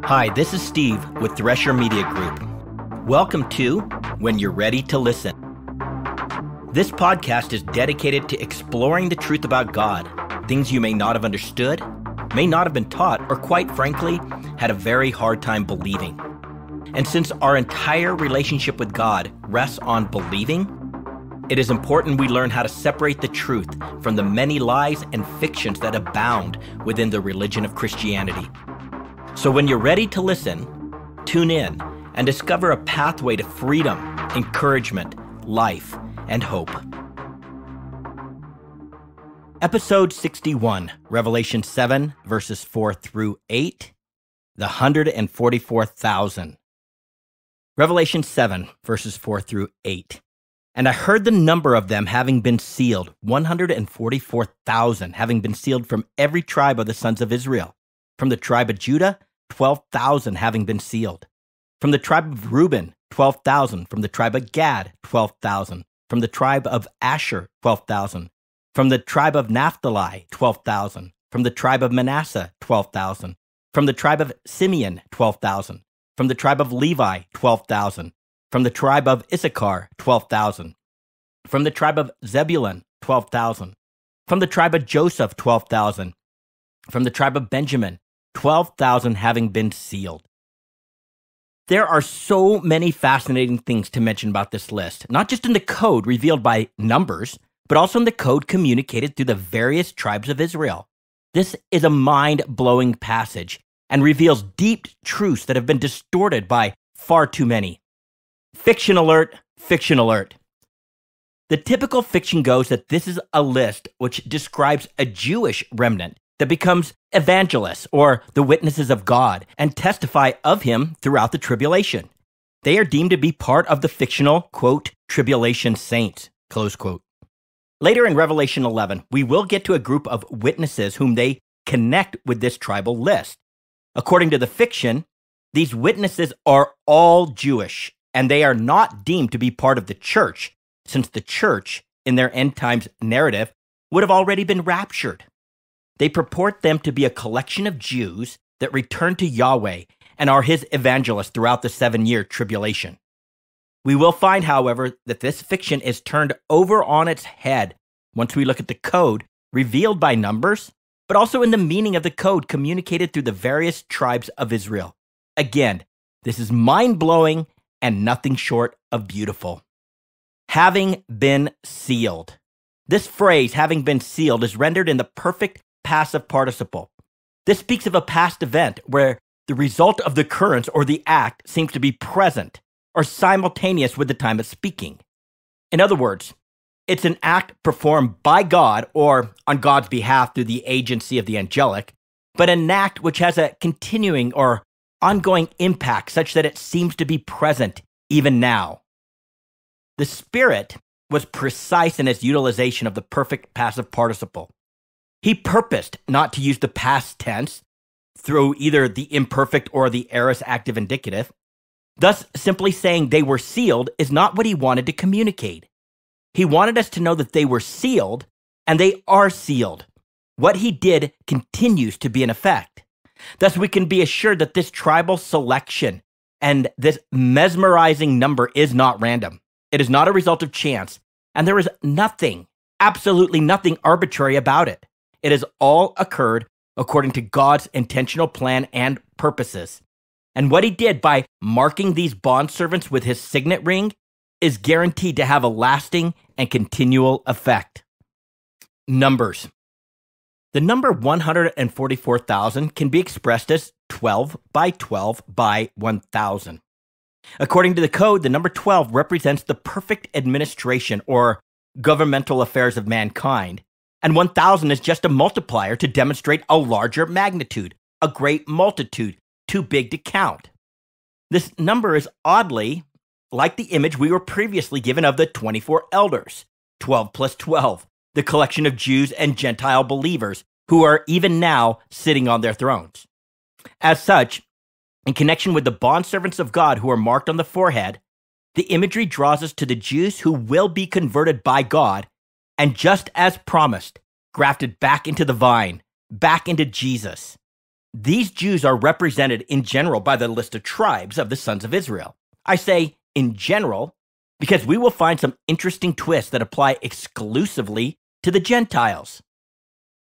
Hi, this is Steve with Thresher Media Group. Welcome to When You're Ready to Listen. This podcast is dedicated to exploring the truth about God, things you may not have understood, may not have been taught, or quite frankly, had a very hard time believing. And since our entire relationship with God rests on believing, it is important we learn how to separate the truth from the many lies and fictions that abound within the religion of Christianity. So when you're ready to listen, tune in and discover a pathway to freedom, encouragement, life, and hope. Episode 61, Revelation 7, verses 4 through 8, the 144,000. Revelation 7, verses 4 through 8. And I heard the number of them having been sealed, 144,000, having been sealed from every tribe of the sons of Israel. From the tribe of Judah, 12,000 having been sealed. From the tribe of Reuben, 12,000. From the tribe of Gad, 12,000. From the tribe of Asher, 12,000. From the tribe of Naphtali, 12,000. From the tribe of Manasseh, 12,000. From the tribe of Simeon, 12,000. From the tribe of Levi, 12,000. From the tribe of Issachar, 12,000. From the tribe of Zebulun, 12,000. From the tribe of Joseph, 12,000. From the tribe of Benjamin, 12,000 having been sealed. There are so many fascinating things to mention about this list, not just in the code revealed by Numbers, but also in the code communicated through the various tribes of Israel. This is a mind-blowing passage and reveals deep truths that have been distorted by far too many. Fiction alert, fiction alert. The typical fiction goes that this is a list which describes a Jewish remnant that becomes evangelists or the witnesses of God and testify of him throughout the tribulation. They are deemed to be part of the fictional, quote, tribulation saints, close quote. Later in Revelation 11, we will get to a group of witnesses whom they connect with this tribal list. According to the fiction, these witnesses are all Jewish, and they are not deemed to be part of the church, since the church, in their end times narrative, would have already been raptured. They purport them to be a collection of Jews that return to Yahweh and are his evangelists throughout the 7-year tribulation. We will find, however, that this fiction is turned over on its head once we look at the code revealed by Numbers, but also in the meaning of the code communicated through the various tribes of Israel. Again, this is mind-blowing and nothing short of beautiful. Having been sealed. This phrase, having been sealed, is rendered in the perfect passive participle. This speaks of a past event where the result of the occurrence or the act seems to be present or simultaneous with the time of speaking. In other words, it's an act performed by God or on God's behalf through the agency of the angelic, but an act which has a continuing or ongoing impact such that it seems to be present even now. The Spirit was precise in his utilization of the perfect passive participle. He purposed not to use the past tense through either the imperfect or the aorist active indicative. Thus, simply saying they were sealed is not what he wanted to communicate. He wanted us to know that they were sealed, and they are sealed. What he did continues to be in effect. Thus, we can be assured that this tribal selection and this mesmerizing number is not random. It is not a result of chance, and there is nothing, absolutely nothing arbitrary about it. It has all occurred according to God's intentional plan and purposes. And what he did by marking these bondservants with his signet ring is guaranteed to have a lasting and continual effect. Numbers. The number 144,000 can be expressed as 12 by 12 by 1,000. According to the code, the number 12 represents the perfect administration or governmental affairs of mankind, and 1,000 is just a multiplier to demonstrate a larger magnitude, a great multitude, too big to count. This number is oddly like the image we were previously given of the 24 elders, 12 plus 12, the collection of Jews and Gentile believers who are even now sitting on their thrones. As such, in connection with the bondservants of God who are marked on the forehead, the imagery draws us to the Jews who will be converted by God, and just as promised, grafted back into the vine, back into Jesus. These Jews are represented in general by the list of tribes of the sons of Israel. I say in general because we will find some interesting twists that apply exclusively to the Gentiles.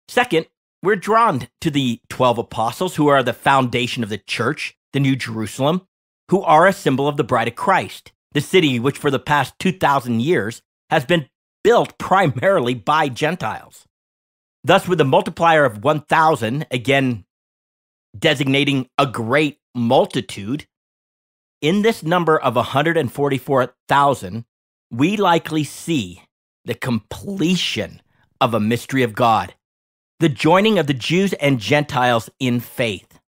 Second, we're drawn to the 12 apostles who are the foundation of the church, the New Jerusalem, who are a symbol of the bride of Christ, the city which for the past 2,000 years has been built primarily by Gentiles. Thus, with the multiplier of 1,000, again designating a great multitude, in this number of 144,000, we likely see the completion of a mystery of God, the joining of the Jews and Gentiles in faith.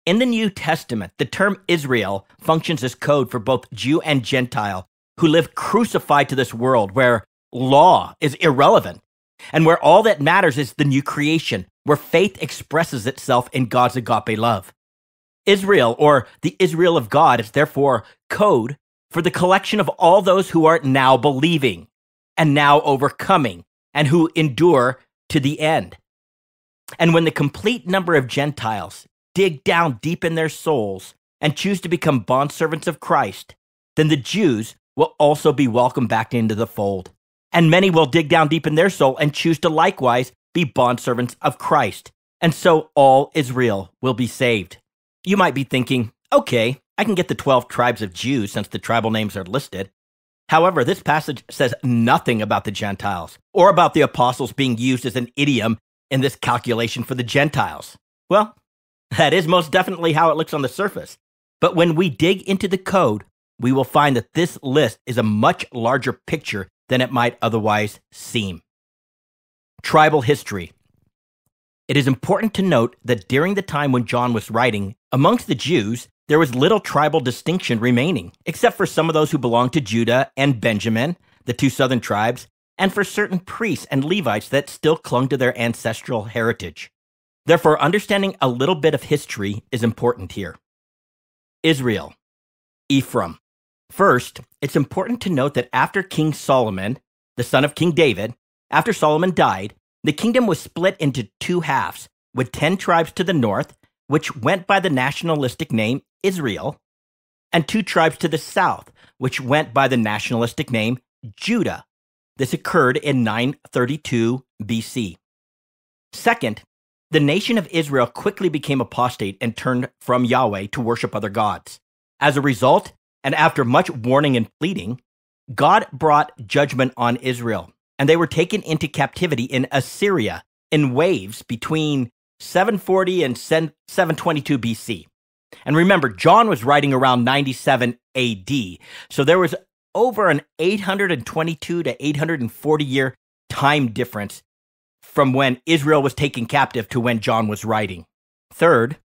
In the New Testament, the term Israel functions as code for both Jew and Gentile who live crucified to this world where law is irrelevant and where all that matters is the new creation, where faith expresses itself in God's agape love. Israel, or the Israel of God, is therefore code for the collection of all those who are now believing and now overcoming and who endure to the end. And when the complete number of Gentiles dig down deep in their souls and choose to become bondservants of Christ, then the Jews will also be welcomed back into the fold. And many will dig down deep in their soul and choose to likewise be bondservants of Christ. And so all Israel will be saved. You might be thinking, okay, I can get the 12 tribes of Jews since the tribal names are listed. However, this passage says nothing about the Gentiles or about the apostles being used as an idiom in this calculation for the Gentiles. Well, that is most definitely how it looks on the surface. But when we dig into the code, we will find that this list is a much larger picture than it might otherwise seem. Tribal history. It is important to note that during the time when John was writing, amongst the Jews, there was little tribal distinction remaining, except for some of those who belonged to Judah and Benjamin, the two southern tribes, and for certain priests and Levites that still clung to their ancestral heritage. Therefore, understanding a little bit of history is important here. Israel, Ephraim. First, it's important to note that after King Solomon, the son of King David, after Solomon died, the kingdom was split into two halves, with 10 tribes to the north, which went by the nationalistic name Israel, and 2 tribes to the south, which went by the nationalistic name Judah. This occurred in 932 BC. Second, the nation of Israel quickly became apostate and turned from Yahweh to worship other gods. As a result, and after much warning and pleading, God brought judgment on Israel, and they were taken into captivity in Assyria in waves between 740 and 722 BC. And remember, John was writing around 97 AD, so there was over an 822 to 840 year time difference from when Israel was taken captive to when John was writing. Third,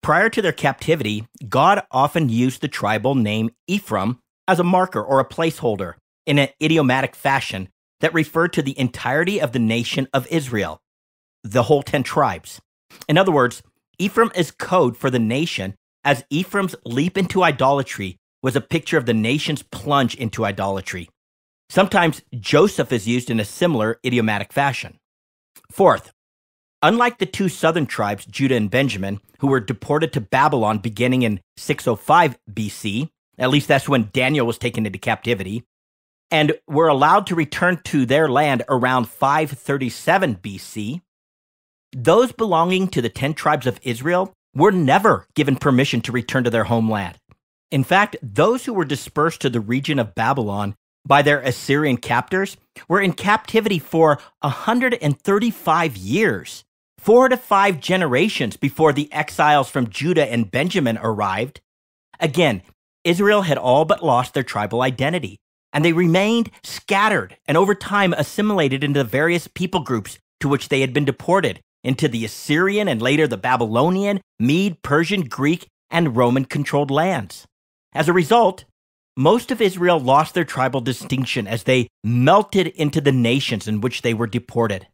prior to their captivity, God often used the tribal name Ephraim as a marker or a placeholder in an idiomatic fashion that referred to the entirety of the nation of Israel, the whole 10 tribes. In other words, Ephraim is code for the nation, as Ephraim's leap into idolatry was a picture of the nation's plunge into idolatry. Sometimes Joseph is used in a similar idiomatic fashion. Fourth, unlike the 2 southern tribes, Judah and Benjamin, who were deported to Babylon beginning in 605 BC, at least that's when Daniel was taken into captivity, and were allowed to return to their land around 537 BC, those belonging to the 10 tribes of Israel were never given permission to return to their homeland. In fact, those who were dispersed to the region of Babylon by their Assyrian captors were in captivity for 135 years, 4 to 5 generations before the exiles from Judah and Benjamin arrived. Again, Israel had all but lost their tribal identity, and they remained scattered and over time assimilated into the various people groups to which they had been deported, into the Assyrian and later the Babylonian, Mede, Persian, Greek, and Roman-controlled lands. As a result, most of Israel lost their tribal distinction as they melted into the nations in which they were deported.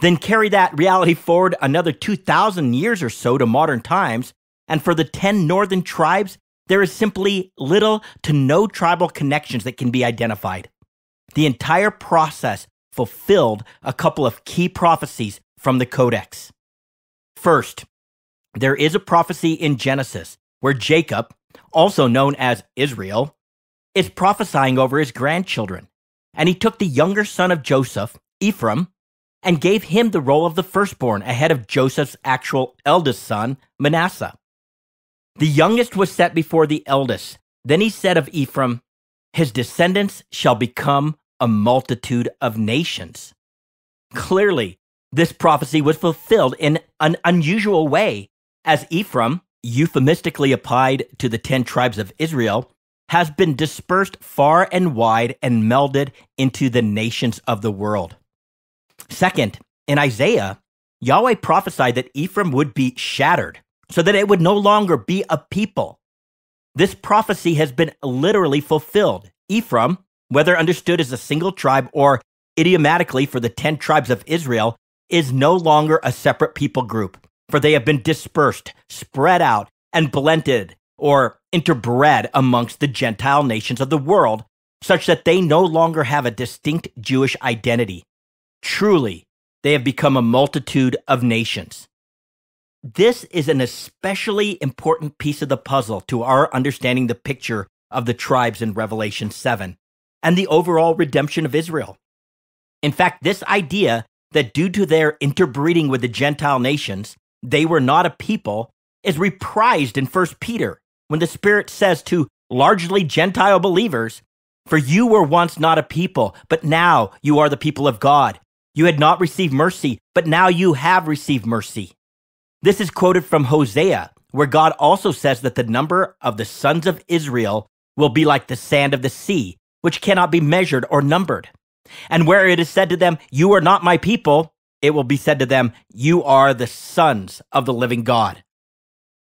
Then carry that reality forward another 2,000 years or so to modern times, and for the 10 northern tribes, there is simply little to no tribal connections that can be identified. The entire process fulfilled a couple of key prophecies from the Codex. First, there is a prophecy in Genesis where Jacob, also known as Israel, is prophesying over his grandchildren. And he took the younger son of Joseph, Ephraim, and gave him the role of the firstborn ahead of Joseph's actual eldest son, Manasseh. The youngest was set before the eldest. Then he said of Ephraim, his descendants shall become a multitude of nations. Clearly, this prophecy was fulfilled in an unusual way, as Ephraim, euphemistically applied to the 10 tribes of Israel, has been dispersed far and wide and melded into the nations of the world. Second, in Isaiah, Yahweh prophesied that Ephraim would be shattered, so that it would no longer be a people. This prophecy has been literally fulfilled. Ephraim, whether understood as a single tribe or idiomatically for the 10 tribes of Israel, is no longer a separate people group, for they have been dispersed, spread out, and blended or interbred amongst the Gentile nations of the world, such that they no longer have a distinct Jewish identity. Truly, they have become a multitude of nations. This is an especially important piece of the puzzle to our understanding the picture of the tribes in Revelation 7 and the overall redemption of Israel. In fact, this idea that due to their interbreeding with the Gentile nations, they were not a people is reprised in 1 Peter when the Spirit says to largely Gentile believers, "For you were once not a people, but now you are the people of God. You had not received mercy, but now you have received mercy." This is quoted from Hosea, where God also says that the number of the sons of Israel will be like the sand of the sea, which cannot be measured or numbered. And where it is said to them, "You are not my people," it will be said to them, "You are the sons of the living God."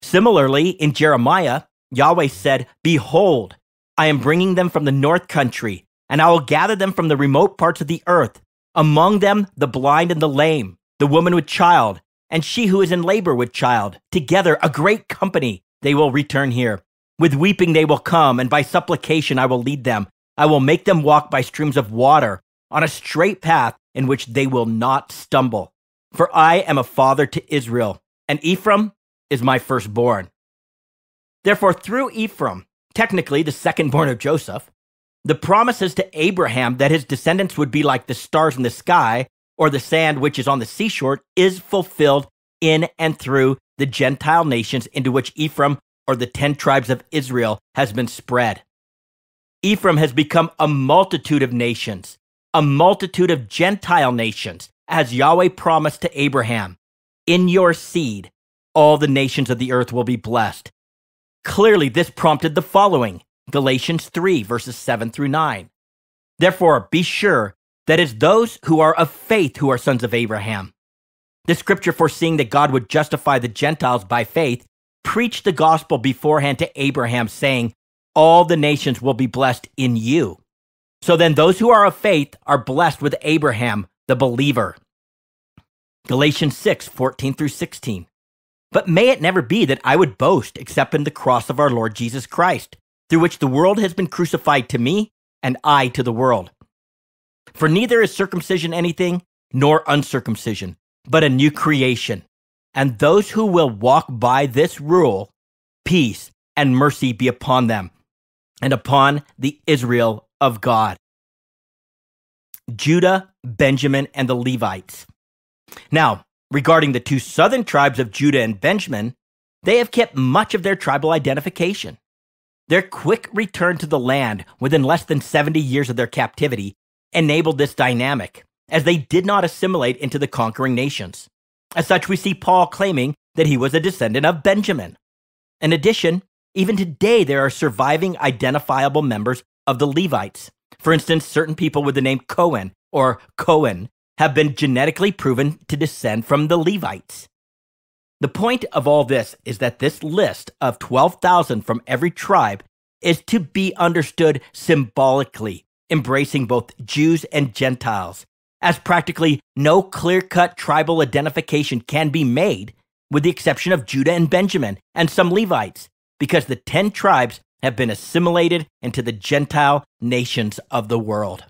Similarly, in Jeremiah, Yahweh said, "Behold, I am bringing them from the north country, and I will gather them from the remote parts of the earth, among them the blind and the lame, the woman with child, and she who is in labor with child. Together a great company they will return here. With weeping they will come, and by supplication I will lead them. I will make them walk by streams of water, on a straight path in which they will not stumble. For I am a father to Israel, and Ephraim is my firstborn." Therefore, through Ephraim, technically the secondborn of Joseph, the promises to Abraham that his descendants would be like the stars in the sky or the sand which is on the seashore is fulfilled in and through the Gentile nations into which Ephraim, or the 10 tribes of Israel, has been spread. Ephraim has become a multitude of nations, a multitude of Gentile nations, as Yahweh promised to Abraham. "In your seed, all the nations of the earth will be blessed." Clearly, this prompted the following, Galatians 3, verses 7 through 9. "Therefore, be sure that it's those who are of faith who are sons of Abraham." The scripture, foreseeing that God would justify the Gentiles by faith, preached the gospel beforehand to Abraham, saying, "All the nations will be blessed in you." So then those who are of faith are blessed with Abraham, the believer. Galatians 6, 14 through 16. "But may it never be that I would boast except in the cross of our Lord Jesus Christ, through which the world has been crucified to me, and I to the world. For neither is circumcision anything, nor uncircumcision, but a new creation. And those who will walk by this rule, peace and mercy be upon them, and upon the Israel of God." Judah, Benjamin, and the Levites. Now, regarding the 2 southern tribes of Judah and Benjamin, they have kept much of their tribal identification. Their quick return to the land within less than 70 years of their captivity enabled this dynamic, as they did not assimilate into the conquering nations. As such, we see Paul claiming that he was a descendant of Benjamin. In addition, even today there are surviving identifiable members of the Levites. For instance, certain people with the name Cohen or Cohen have been genetically proven to descend from the Levites. The point of all this is that this list of 12,000 from every tribe is to be understood symbolically, embracing both Jews and Gentiles, as practically no clear-cut tribal identification can be made, with the exception of Judah and Benjamin and some Levites, because the 10 tribes have been assimilated into the Gentile nations of the world.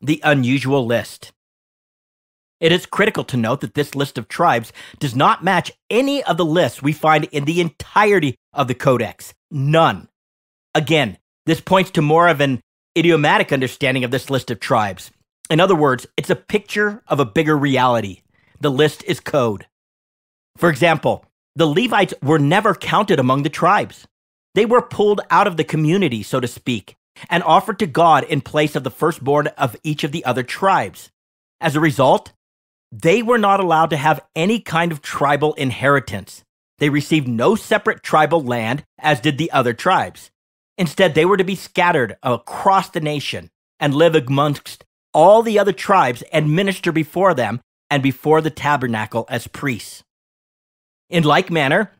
the unusual list. It is critical to note that this list of tribes does not match any of the lists we find in the entirety of the Codex. None. Again, this points to more of an idiomatic understanding of this list of tribes. In other words, it's a picture of a bigger reality. The list is code. For example, the Levites were never counted among the tribes. They were pulled out of the community, so to speak, and offered to God in place of the firstborn of each of the other tribes. As a result, they were not allowed to have any kind of tribal inheritance. They received no separate tribal land, as did the other tribes. Instead, they were to be scattered across the nation and live amongst all the other tribes and minister before them and before the tabernacle as priests. In like manner,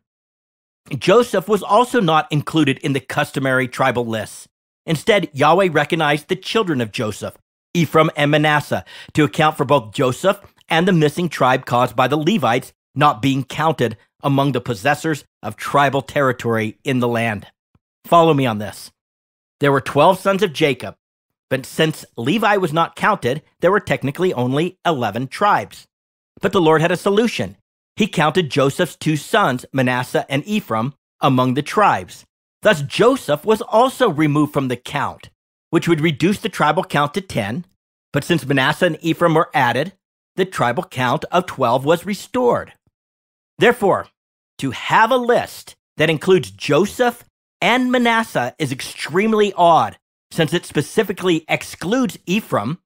Joseph was also not included in the customary tribal lists. Instead, Yahweh recognized the children of Joseph, Ephraim and Manasseh, to account for both Joseph and the missing tribe caused by the Levites not being counted among the possessors of tribal territory in the land. Follow me on this. There were 12 sons of Jacob, but since Levi was not counted, there were technically only 11 tribes. But the Lord had a solution. He counted Joseph's 2 sons, Manasseh and Ephraim, among the tribes. Thus, Joseph was also removed from the count, which would reduce the tribal count to 10. But since Manasseh and Ephraim were added, the tribal count of 12 was restored. Therefore, to have a list that includes Joseph and Manasseh is extremely odd, since it specifically excludes Ephraim,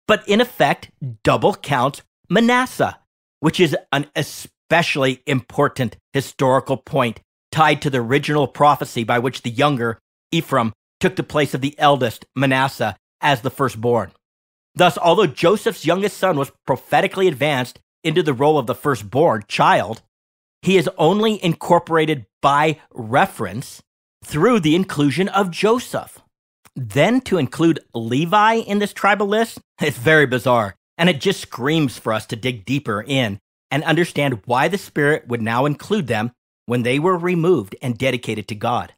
but in effect double counts Manasseh, which is an especially important historical point tied to the original prophecy by which the younger Ephraim took the place of the eldest Manasseh as the firstborn. Thus, although Joseph's youngest son was prophetically advanced into the role of the firstborn child, he is only incorporated by reference through the inclusion of Joseph. Then to include Levi in this tribal list is very bizarre, and it just screams for us to dig deeper in and understand why the Spirit would now include them when they were removed and dedicated to God.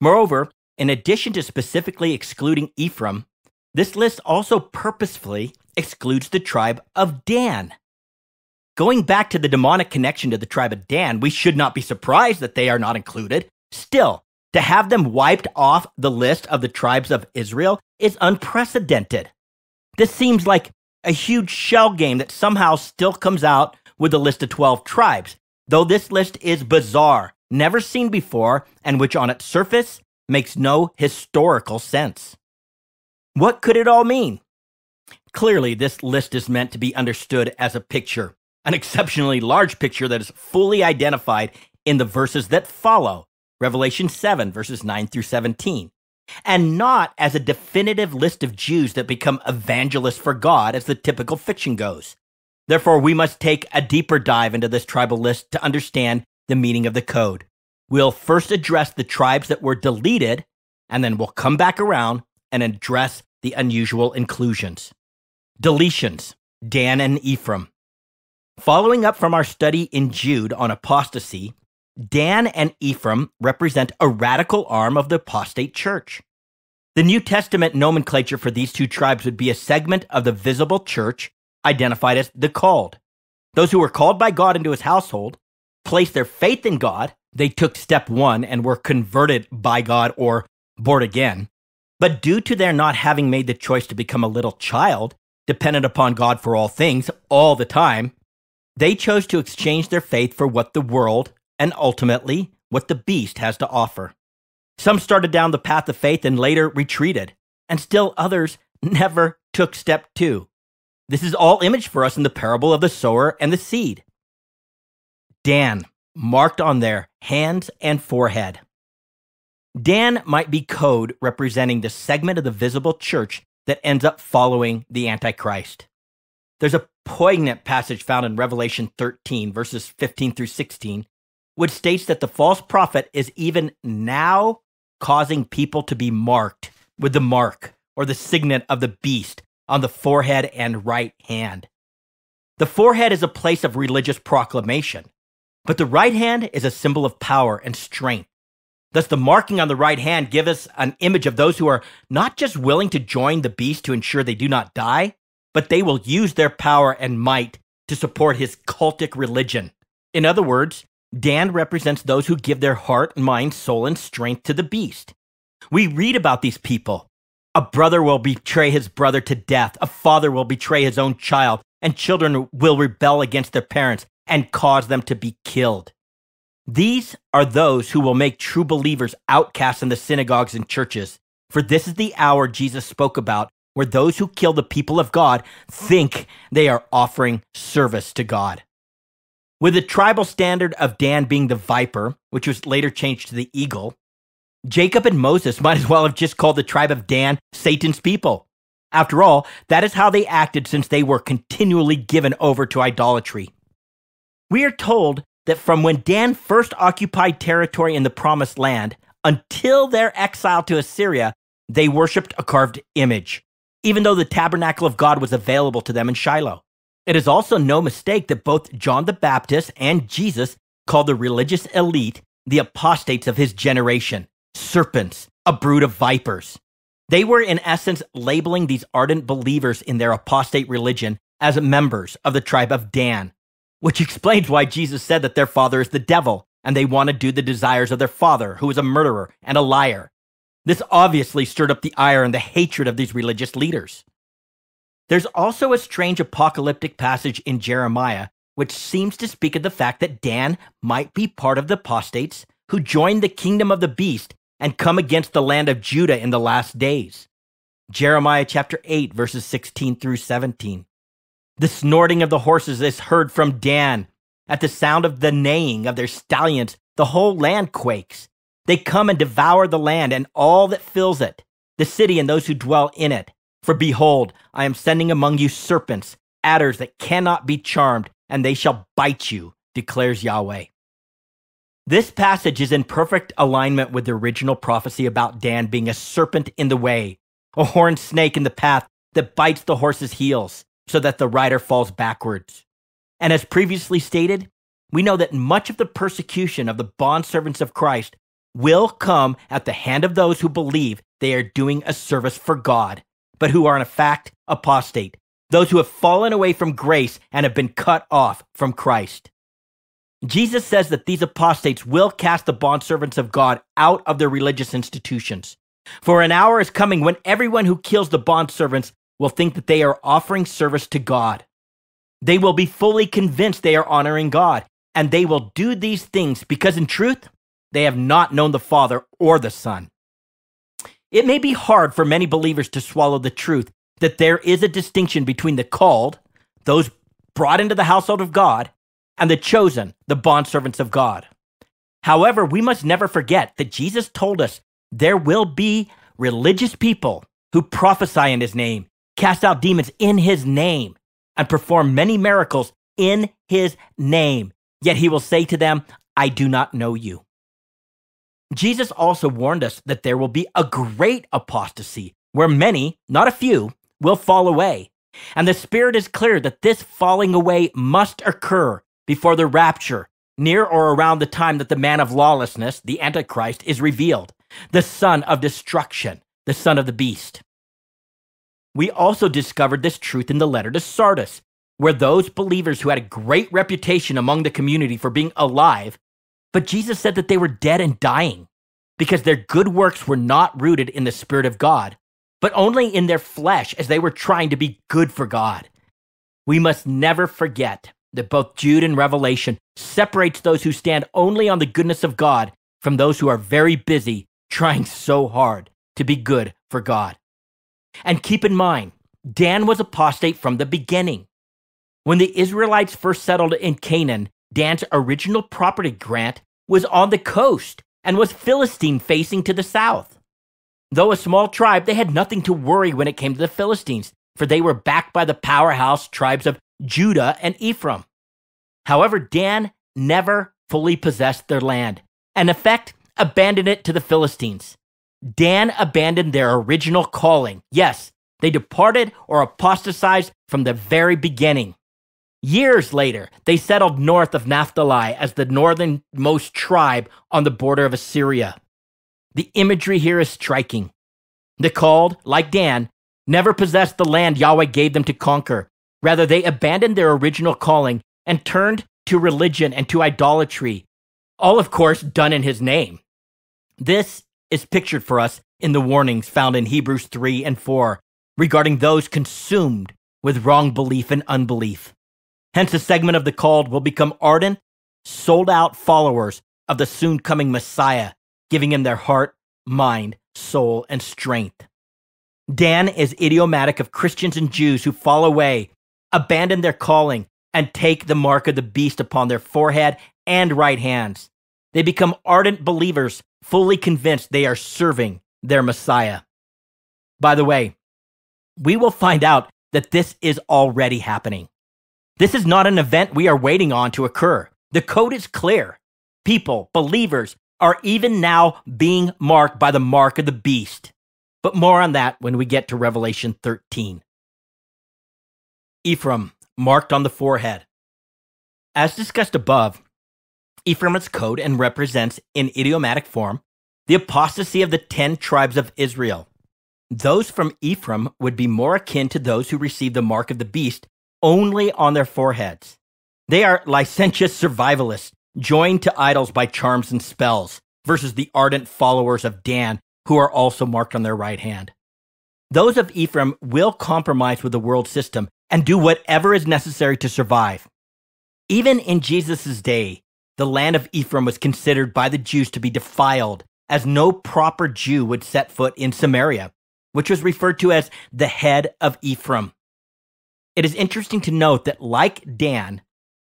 Moreover, in addition to specifically excluding Ephraim, this list also purposefully excludes the tribe of Dan. Going back to the demonic connection to the tribe of Dan, we should not be surprised that they are not included. Still, to have them wiped off the list of the tribes of Israel is unprecedented. This seems like a huge shell game that somehow still comes out with a list of 12 tribes, though this list is bizarre, never seen before, and which on its surface makes no historical sense. What could it all mean? Clearly, this list is meant to be understood as a picture, an exceptionally large picture that is fully identified in the verses that follow, Revelation 7, verses 9 through 17, and not as a definitive list of Jews that become evangelists for God as the typical fiction goes. Therefore, we must take a deeper dive into this tribal list to understand the meaning of the code. We'll first address the tribes that were deleted, and then we'll come back around and address the unusual inclusions. Deletions, Dan and Ephraim. Following up from our study in Jude on apostasy, Dan and Ephraim represent a radical arm of the apostate church. The New Testament nomenclature for these two tribes would be a segment of the visible church identified as the called. Those who were called by God into his household, placed their faith in God, they took step 1 and were converted by God or born again. But due to their not having made the choice to become a little child, dependent upon God for all things, all the time, they chose to exchange their faith for what the world, and ultimately what the beast has to offer. Some started down the path of faith and later retreated, and still others never took step 2. This is all image for us in the parable of the sower and the seed. Dan, marked on their hands and forehead. Dan might be code representing the segment of the visible church that ends up following the Antichrist. There's a poignant passage found in Revelation 13, verses 15 through 16, which states that the false prophet is even now causing people to be marked with the mark or the signet of the beast on the forehead and right hand. The forehead is a place of religious proclamation, but the right hand is a symbol of power and strength. Thus, the marking on the right hand gives us an image of those who are not just willing to join the beast to ensure they do not die, but they will use their power and might to support his cultic religion. In other words, Dan represents those who give their heart, mind, soul, and strength to the beast. We read about these people. A brother will betray his brother to death. A father will betray his own child, and children will rebel against their parents and cause them to be killed. These are those who will make true believers outcasts in the synagogues and churches. For this is the hour Jesus spoke about, where those who kill the people of God think they are offering service to God. With the tribal standard of Dan being the viper, which was later changed to the eagle, Jacob and Moses might as well have just called the tribe of Dan Satan's people. After all, that is how they acted since they were continually given over to idolatry. We are told that from when Dan first occupied territory in the Promised Land until their exile to Assyria, they worshipped a carved image, even though the tabernacle of God was available to them in Shiloh. It is also no mistake that both John the Baptist and Jesus called the religious elite the apostates of his generation, serpents, a brood of vipers. They were in essence labeling these ardent believers in their apostate religion as members of the tribe of Dan, which explains why Jesus said that their father is the devil and they want to do the desires of their father, who is a murderer and a liar. This obviously stirred up the ire and the hatred of these religious leaders. There's also a strange apocalyptic passage in Jeremiah, which seems to speak of the fact that Dan might be part of the apostates who joined the kingdom of the beast and come against the land of Judah in the last days. Jeremiah chapter 8, verses 16 through 17. The snorting of the horses is heard from Dan. At the sound of the neighing of their stallions, the whole land quakes. They come and devour the land and all that fills it, the city and those who dwell in it. For behold, I am sending among you serpents, adders that cannot be charmed, and they shall bite you, declares Yahweh. This passage is in perfect alignment with the original prophecy about Dan being a serpent in the way, a horned snake in the path that bites the horse's heels, so that the rider falls backwards. And as previously stated, we know that much of the persecution of the bondservants of Christ will come at the hand of those who believe they are doing a service for God, but who are in fact apostate, those who have fallen away from grace and have been cut off from Christ. Jesus says that these apostates will cast the bondservants of God out of their religious institutions. For an hour is coming when everyone who kills the bondservants will think that they are offering service to God. They will be fully convinced they are honoring God, and they will do these things because in truth, they have not known the Father or the Son. It may be hard for many believers to swallow the truth that there is a distinction between the called, those brought into the household of God, and the chosen, the bondservants of God. However, we must never forget that Jesus told us there will be religious people who prophesy in his name, cast out demons in his name, and perform many miracles in his name. Yet he will say to them, I do not know you. Jesus also warned us that there will be a great apostasy where many, not a few, will fall away. And the Spirit is clear that this falling away must occur before the rapture, near or around the time that the man of lawlessness, the Antichrist, is revealed, the son of destruction, the son of the beast. We also discovered this truth in the letter to Sardis, where those believers who had a great reputation among the community for being alive, but Jesus said that they were dead and dying because their good works were not rooted in the Spirit of God, but only in their flesh as they were trying to be good for God. We must never forget that both Jude and Revelation separates those who stand only on the goodness of God from those who are very busy trying so hard to be good for God. And keep in mind, Dan was apostate from the beginning. When the Israelites first settled in Canaan, Dan's original property grant was on the coast and was Philistine facing to the south. Though a small tribe, they had nothing to worry when it came to the Philistines, for they were backed by the powerhouse tribes of Judah and Ephraim. However, Dan never fully possessed their land, and in effect abandoned it to the Philistines. Dan abandoned their original calling. Yes, they departed or apostatized from the very beginning. Years later, they settled north of Naphtali as the northernmost tribe on the border of Assyria. The imagery here is striking. The called, like Dan, never possessed the land Yahweh gave them to conquer. Rather, they abandoned their original calling and turned to religion and to idolatry, all, of course, done in his name. This is pictured for us in the warnings found in Hebrews 3 and 4 regarding those consumed with wrong belief and unbelief. Hence, a segment of the called will become ardent, sold-out followers of the soon-coming Messiah, giving him their heart, mind, soul, and strength. Dan is idiomatic of Christians and Jews who fall away, abandon their calling, and take the mark of the beast upon their forehead and right hands. They become ardent believers, fully convinced they are serving their Messiah. By the way, we will find out that this is already happening. This is not an event we are waiting on to occur. The code is clear. People, believers, are even now being marked by the mark of the beast. But more on that when we get to Revelation 13. Ephraim, marked on the forehead. As discussed above, Ephraim is code and represents, in idiomatic form, the apostasy of the 10 tribes of Israel. Those from Ephraim would be more akin to those who received the mark of the beast only on their foreheads. They are licentious survivalists, joined to idols by charms and spells, versus the ardent followers of Dan, who are also marked on their right hand. Those of Ephraim will compromise with the world system and do whatever is necessary to survive. Even in Jesus' day, the land of Ephraim was considered by the Jews to be defiled, as no proper Jew would set foot in Samaria, which was referred to as the head of Ephraim. It is interesting to note that, like Dan,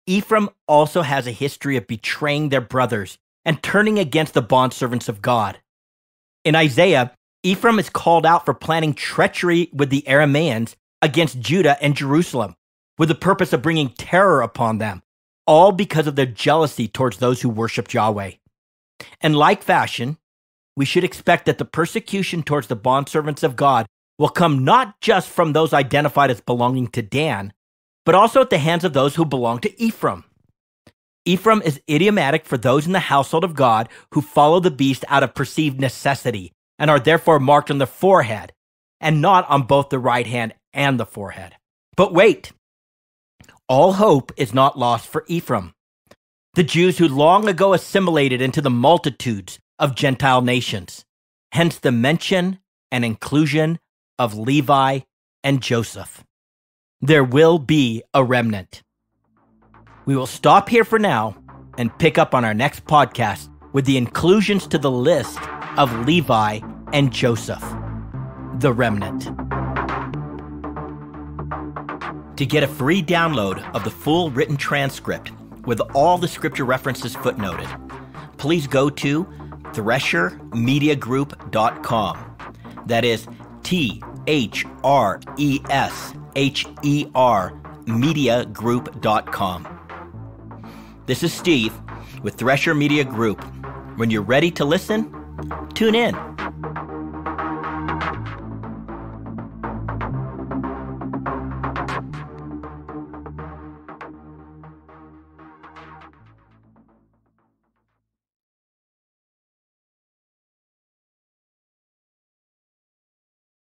Ephraim also has a history of betraying their brothers and turning against the bondservants of God. In Isaiah, Ephraim is called out for planning treachery with the Arameans against Judah and Jerusalem, with the purpose of bringing terror upon them, all because of their jealousy towards those who worship Yahweh. In like fashion, we should expect that the persecution towards the bondservants of God will come not just from those identified as belonging to Dan, but also at the hands of those who belong to Ephraim. Ephraim is idiomatic for those in the household of God who follow the beast out of perceived necessity and are therefore marked on the forehead, and not on both the right hand and the forehead. But wait, all hope is not lost for Ephraim, the Jews who long ago assimilated into the multitudes of Gentile nations, hence the mention and inclusion of Levi and Joseph. There will be a remnant. We will stop here for now and pick up on our next podcast with the inclusions to the list of Levi and Joseph, the remnant. To get a free download of the full written transcript with all the scripture references footnoted, please go to threshermediagroup.com. That is THRESHER mediagroup.com. This is Steve with Thresher Media Group. When you're ready to listen, tune in.